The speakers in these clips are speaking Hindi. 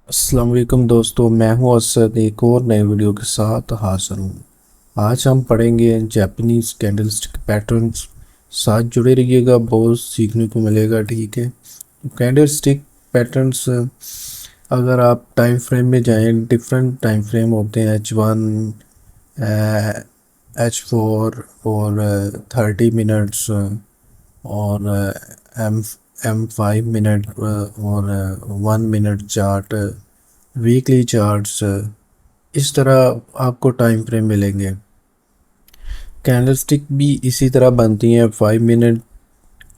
अस्सलाम वालेकुम दोस्तों, मैं हूं असद एक और नए वीडियो के साथ हाजिर हूं। आज हम पढ़ेंगे जापानीज कैंडलस्टिक पैटर्न्स। साथ जुड़े रहिएगा, बहुत सीखने को मिलेगा। ठीक है, कैंडलस्टिक पैटर्न्स अगर आप टाइम फ्रेम में जाएं, डिफरेंट टाइम फ्रेम होते हैं। H1, H4 और 30 मिनट्स और एम M5 मिनट और 1 मिनट चार्ट, वीकली चार्ट्स। इस तरह आपको टाइम फ्रेम मिलेंगे। कैंडलस्टिक भी इसी तरह बनती हैं 5 मिनट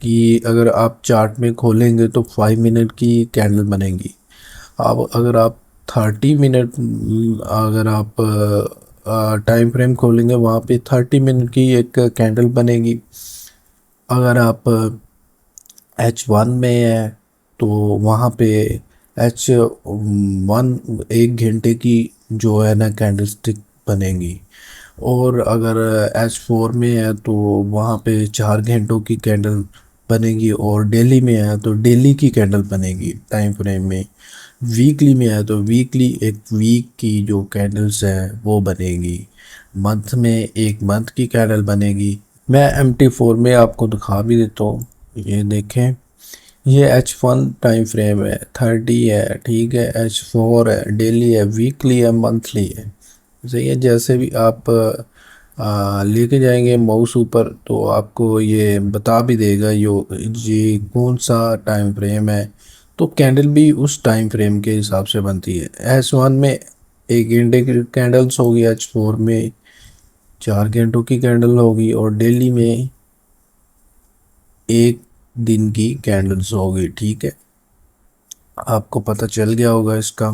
की। अगर आप चार्ट में खोलेंगे तो 5 मिनट की कैंडल बनेगी। अब अगर आप 30 मिनट, अगर आप टाइम फ्रेम खोलेंगे वहाँ पे 30 मिनट की एक कैंडल बनेगी। अगर आप H1 में है तो वहाँ पे H1 1 घंटे की जो है ना कैंडलस्टिक बनेगी। और अगर H4 में है तो वहाँ पे 4 घंटों की कैंडल बनेगी। और डेली में है तो डेली की कैंडल बनेगी टाइम फ्रेम में। वीकली में है तो वीकली एक वीक की जो कैंडल्स है वो बनेगी। मंथ में एक मंथ की कैंडल बनेगी। मैं MT4 में आपको दिखा भी देता हूँ। ये देखें, ये H1 टाइम फ्रेम है, 30 है, ठीक है। H4 है, डेली है, वीकली है, मंथली है। सही है। जैसे भी आप लेके जाएंगे माउस ऊपर तो आपको ये बता भी देगा ये कौन सा टाइम फ्रेम है। तो कैंडल भी उस टाइम फ्रेम के हिसाब से बनती है। H1 में 1 घंटे की कैंडल्स होगी, H4 में 4 घंटों की कैंडल होगी और डेली में 1 दिन की कैंडल्स होगी। ठीक है, आपको पता चल गया होगा इसका।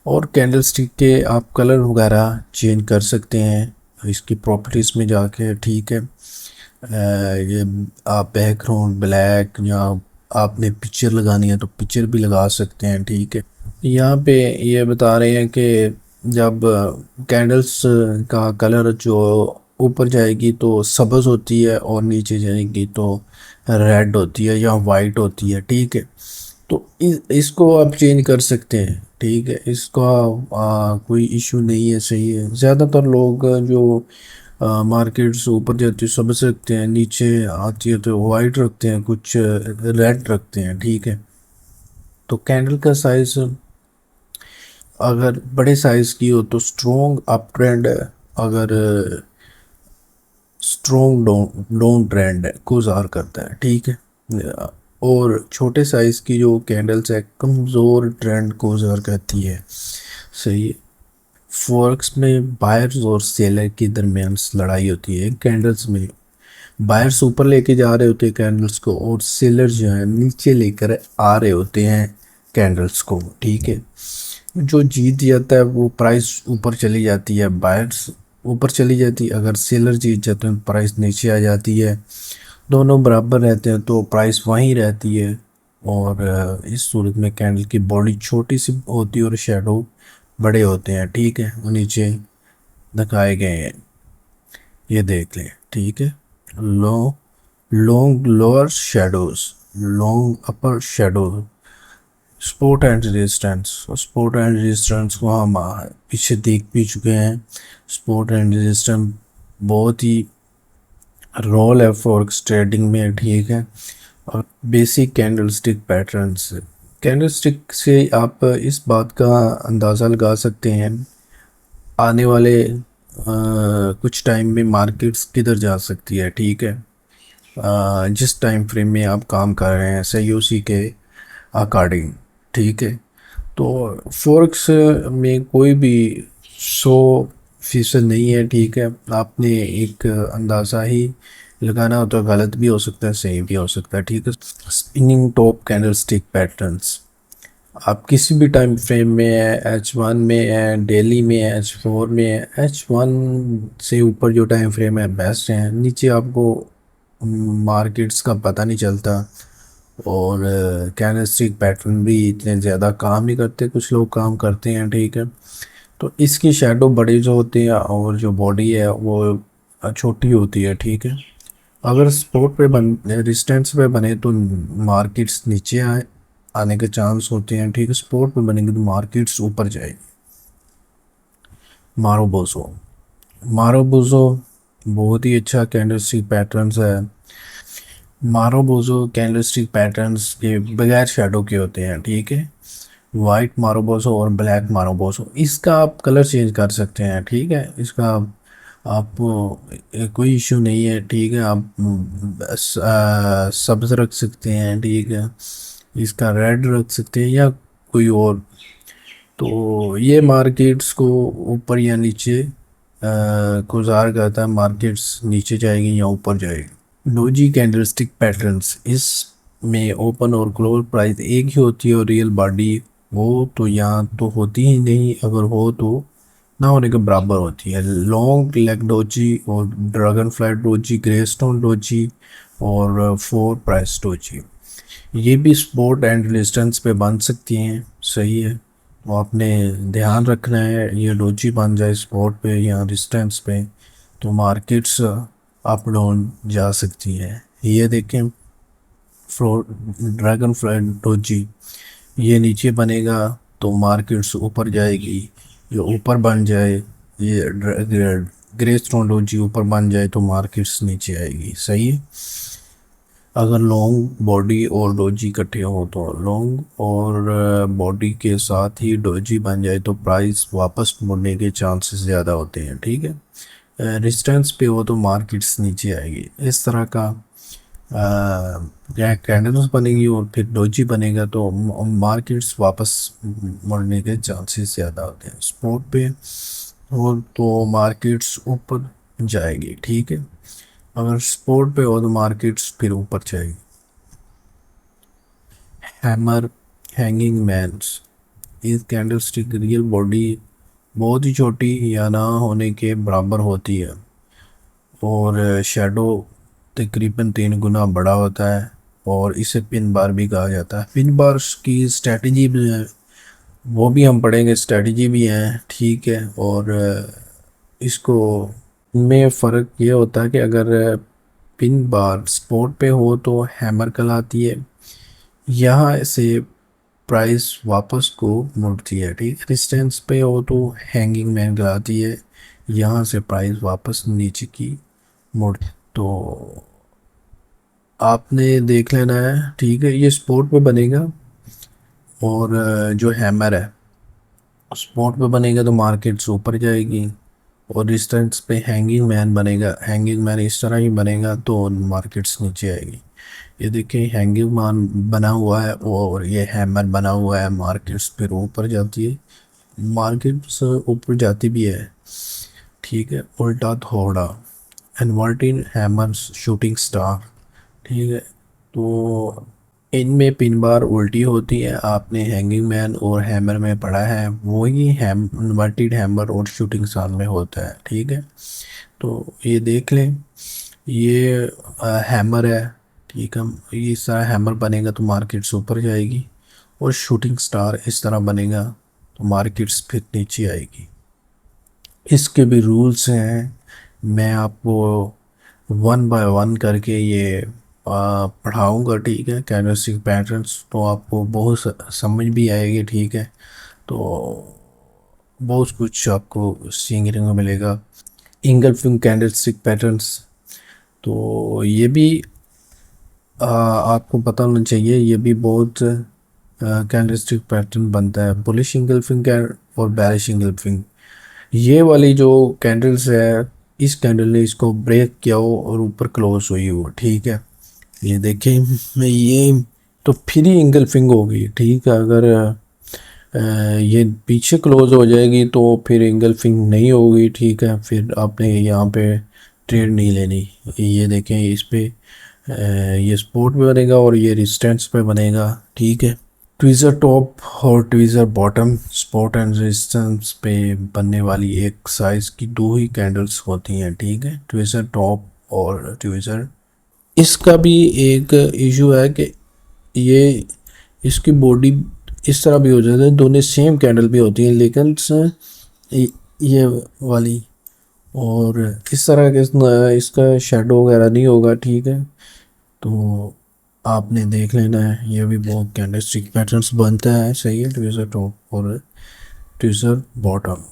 और कैंडल स्टिक के आप कलर वगैरह चेंज कर सकते हैं इसकी प्रॉपर्टीज़ में जाके। ठीक है, ये आप बैकग्राउंड ब्लैक या आपने पिक्चर लगानी है तो पिक्चर भी लगा सकते हैं। ठीक है, यहाँ पे ये बता रहे हैं कि जब कैंडल्स का कलर जो ऊपर जाएगी तो सब्ज़ होती है और नीचे जाएगी तो रेड होती है या वाइट होती है। ठीक है, तो इसको आप चेंज कर सकते हैं। ठीक है, इसका कोई इशू नहीं है। सही है। ज़्यादातर लोग जो मार्केट से ऊपर जाती है समझ सकते हैं, नीचे आती है तो वाइट रखते हैं, कुछ रेड रखते हैं। ठीक है, तो कैंडल का साइज अगर बड़े साइज की हो तो स्ट्रॉन्ग अप ट्रेंड है। अगर स्ट्रॉन्ग डाउन ट्रेंड को ज़ाहिर करता है। ठीक है, और छोटे साइज़ की जो कैंडल्स है कमज़ोर ट्रेंड को ज़ाहिर करती है। सही है। फॉरेक्स में बायर्स और सेलर के दरमियान लड़ाई होती है। कैंडल्स में बायर्स ऊपर लेके जा रहे होते हैं कैंडल्स को और सेलर जो है नीचे लेकर आ रहे होते हैं कैंडल्स को। ठीक है, जो जीत जाता है वो प्राइस ऊपर चली जाती है, बायर्स ऊपर चली जाती है। अगर सेलर जीत जाते हैं तो प्राइस नीचे आ जाती है। दोनों बराबर रहते हैं तो प्राइस वहीं रहती है। और इस सूरत में कैंडल की बॉडी छोटी सी होती है और शेडो बड़े होते हैं। ठीक है, वो नीचे दिखाए गए हैं, ये देख लें। ठीक है, लो long lower shadows, long upper shadow, support and resistance. Support and resistance को हम पीछे देख भी चुके हैं। सपोर्ट एंड रेजिस्टेंस बहुत ही रोल है फॉरेक्स ट्रेडिंग में। ठीक है, और बेसिक कैंडलस्टिक पैटर्न्स, कैंडलस्टिक से आप इस बात का अंदाज़ा लगा सकते हैं आने वाले कुछ टाइम में मार्केट्स किधर जा सकती है। ठीक है, जिस टाइम फ्रेम में आप काम कर रहे हैं सही उसी के अकॉर्डिंग। ठीक है, तो फॉरेक्स में कोई भी 100% नहीं है। ठीक है, आपने एक अंदाज़ा ही लगाना हो तो गलत भी हो सकता है, सही भी हो सकता है। ठीक है, स्पिनिंग टॉप कैंडलस्टिक पैटर्न्स आप किसी भी टाइम फ्रेम में है, H1 में है, डेली में है, H4 में है। H1 से ऊपर जो टाइम फ्रेम है बेस्ट है, नीचे आपको मार्केट्स का पता नहीं चलता। और कैंडलस्टिक पैटर्न भी इतने ज़्यादा काम नहीं करते, कुछ लोग काम करते हैं। ठीक है, तो इसकी शेडो बड़ी जो होती है और जो बॉडी है वो छोटी होती है। ठीक है, अगर सपोर्ट पे रेजिस्टेंस पे बने तो मार्केट्स नीचे आए आने के चांस होते हैं, ठीक है। स्पोर्ट में बनेंगे तो मार्केट्स ऊपर जाएगी। मारोबोसो, मारोबोसो बहुत ही अच्छा कैंडलस्टिक पैटर्न्स है। मारोबोसो कैंडलस्टिक पैटर्न्स के बगैर शेडो के होते हैं, ठीक है। वाइट मारोबोसो और ब्लैक मारोबोसो, इसका आप कलर चेंज कर सकते हैं, ठीक है। इसका आप कोई इशू नहीं है, ठीक है। आप सब्ज रख सकते हैं, ठीक है। इसका रेड रख सकते हैं या कोई और। तो ये मार्केट्स को ऊपर या नीचे गुजार करता है। मार्केट्स नीचे जाएगी या ऊपर जाएगी। डोजी कैंडलस्टिक पैटर्न्स, इस में ओपन और क्लोज प्राइस एक ही होती है और रियल बॉडी हो तो यहाँ तो होती ही नहीं, अगर हो तो ना होने के बराबर होती है। लॉन्ग लेग डोजी और ड्रैगन फ्लाई डोजी, ग्रेस्टोन डोजी और फोर प्राइस डोजी, ये भी सपोर्ट एंड रेजिस्टेंस पे बन सकती हैं, सही है। तो आपने ध्यान रखना है, ये डोजी बन जाए सपोर्ट पे या रेजिस्टेंस पे तो मार्केट्स अप डाउन जा सकती है। ये देखें, फ्लो ड्रैगन फ्लाई डोजी, ये नीचे बनेगा तो मार्केट्स ऊपर जाएगी। ये ऊपर बन जाए, ये ग्रे स्टोन डोजी ऊपर बन जाए तो मार्केट्स नीचे आएगी, सही है। अगर लॉन्ग बॉडी और डोजी इकट्ठे हो तो लॉन्ग और बॉडी के साथ ही डोजी बन जाए तो प्राइस वापस मुड़ने के चांसेस ज़्यादा होते हैं, ठीक है। रेजिस्टेंस पे हो तो मार्केट्स नीचे आएगी। इस तरह का कैंडल्स बनेगी और फिर डोजी बनेगा तो मार्केट्स वापस मुड़ने के चांसेस ज़्यादा होते हैं। स्पोर्ट पे हो तो मार्केट्स ऊपर जाएगी, ठीक है। अगर स्पोर्ट पे हो तो मार्केट्स फिर ऊपर जाएगी। हैमर हैंगिंग मैन्स, इस कैंडलस्टिक रियल बॉडी बहुत ही छोटी या ना होने के बराबर होती है और शेडो तकरीबन 3 गुना बड़ा होता है और इसे पिन बार भी कहा जाता है। पिन बार की स्ट्रेटजी भी है, वो भी हम पढ़ेंगे, स्ट्रेटजी भी है, ठीक है। और इसको में फ़र्क ये होता है कि अगर पिन बार स्पोर्ट पे हो तो हैमर कहलाती है, यहाँ से प्राइस वापस को मुड़ती है, ठीक है। रेजिस्टेंस पे हो तो हैंगिंग मैन कहलाती है, यहाँ से प्राइस वापस नीचे की मुड़। तो आपने देख लेना है, ठीक है। ये स्पोर्ट पे बनेगा और जो हैमर है स्पोर्ट पे बनेगा तो मार्केट्स ऊपर जाएगी और रेजिस्टेंस पे हैंगिंग मैन बनेगा। हैंगिंग मैन इस तरह ही बनेगा तो मार्केट्स नीचे आएगी। ये देखिए हैंगिंग मैन बना हुआ है और ये हैमर बना हुआ है, मार्केट्स फिर ऊपर जाती है। मार्केट्स ऊपर जाती भी है, ठीक है। उल्टा थोड़ा इन्वर्टेड हैमर शूटिंग स्टार, ठीक है। तो इनमें पिन बार उल्टी होती है, आपने हैंगिंग मैन और हैमर में पढ़ा है, वही हैम इन्वर्टेड हैमर और शूटिंग स्टार में होता है, ठीक है। तो ये देख लें, ये हैमर है, ठीक है। ये सारा हैमर बनेगा तो मार्केट्स ऊपर जाएगी और शूटिंग स्टार इस तरह बनेगा तो मार्केट्स फिर नीचे आएगी। इसके भी रूल्स हैं, मैं आपको वन बाय वन करके ये पढ़ाऊँगा, ठीक है। कैंडलस्टिक पैटर्न्स तो आपको बहुत समझ भी आएगी, ठीक है। तो बहुत कुछ आपको सीखने को मिलेगा। इंगल्फिंग कैंडलस्टिक पैटर्न्स, तो ये भी आपको पता होना चाहिए, ये भी बहुत कैंडलस्टिक पैटर्न बनता है। बुलिश इंगल्फिंग और बेरिश इंगल्फिंग, ये वाली जो कैंडल्स है, इस कैंडल ने इसको ब्रेक किया हो और ऊपर क्लोज हुई हो, ठीक है। ये देखें, मैं ये तो फिर ही इंगल्फिंग होगी, ठीक है। अगर ये पीछे क्लोज हो जाएगी तो फिर इंगल्फिंग नहीं होगी, ठीक है। फिर आपने यहाँ पे ट्रेड नहीं लेनी। ये देखें, इस पे ये सपोर्ट पे बनेगा और ये रेजिस्टेंस पे बनेगा, ठीक है। ट्वीज़र टॉप और tweezer bottom support and resistance पे बनने वाली एक साइज़ की दो ही कैंडल्स होती हैं, ठीक है। ट्वीज़र टॉप और ट्वीज़र, इसका भी एक इशू है कि ये इसकी बॉडी इस तरह भी हो जाती है, दोनों सेम कैंडल भी होती हैं लेकिन ये वाली और इस तरह के इसका शेडो वगैरह नहीं होगा, ठीक है। तो आपने देख लेना है। ये भी बहुत कैंडलस्टिक पैटर्न्स बनता है, सही है। ट्विज़र टॉप और ट्विज़र बॉटम,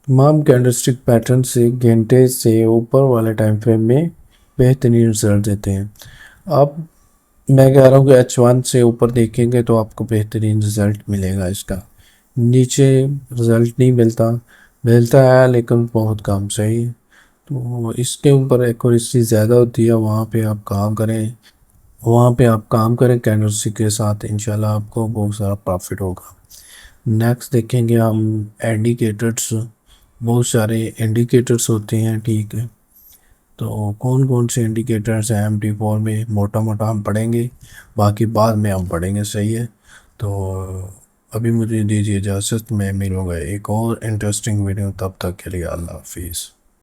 तमाम कैंडलस्टिक पैटर्न से घंटे से ऊपर वाले टाइम फ्रेम में बेहतरीन रिजल्ट देते हैं। आप, मैं कह रहा हूँ कि H1 से ऊपर देखेंगे तो आपको बेहतरीन रिज़ल्ट मिलेगा इसका। नीचे रिज़ल्ट नहीं मिलता, मिलता है लेकिन बहुत कम, सही है। तो इसके ऊपर एक्यूरेसी ज़्यादा होती है, वहाँ पे आप काम करें, वहाँ पे आप काम करें कैंडलस्टिक के साथ, इंशाल्लाह आपको बहुत सारा प्रॉफिट होगा। नेक्स्ट देखेंगे हम इंडिकेटर्स। बहुत सारे इंडिकेटर्स होते हैं, ठीक है। तो कौन कौन से इंडिकेटर्स हैं MT4 में, मोटा मोटा हम पढ़ेंगे, बाकी बाद में हम पढ़ेंगे, सही है। तो अभी मुझे दीजिए इजाज़त, मैं मिलूँगा एक और इंटरेस्टिंग वीडियो, तब तक के लिए अल्लाह हाफिज़।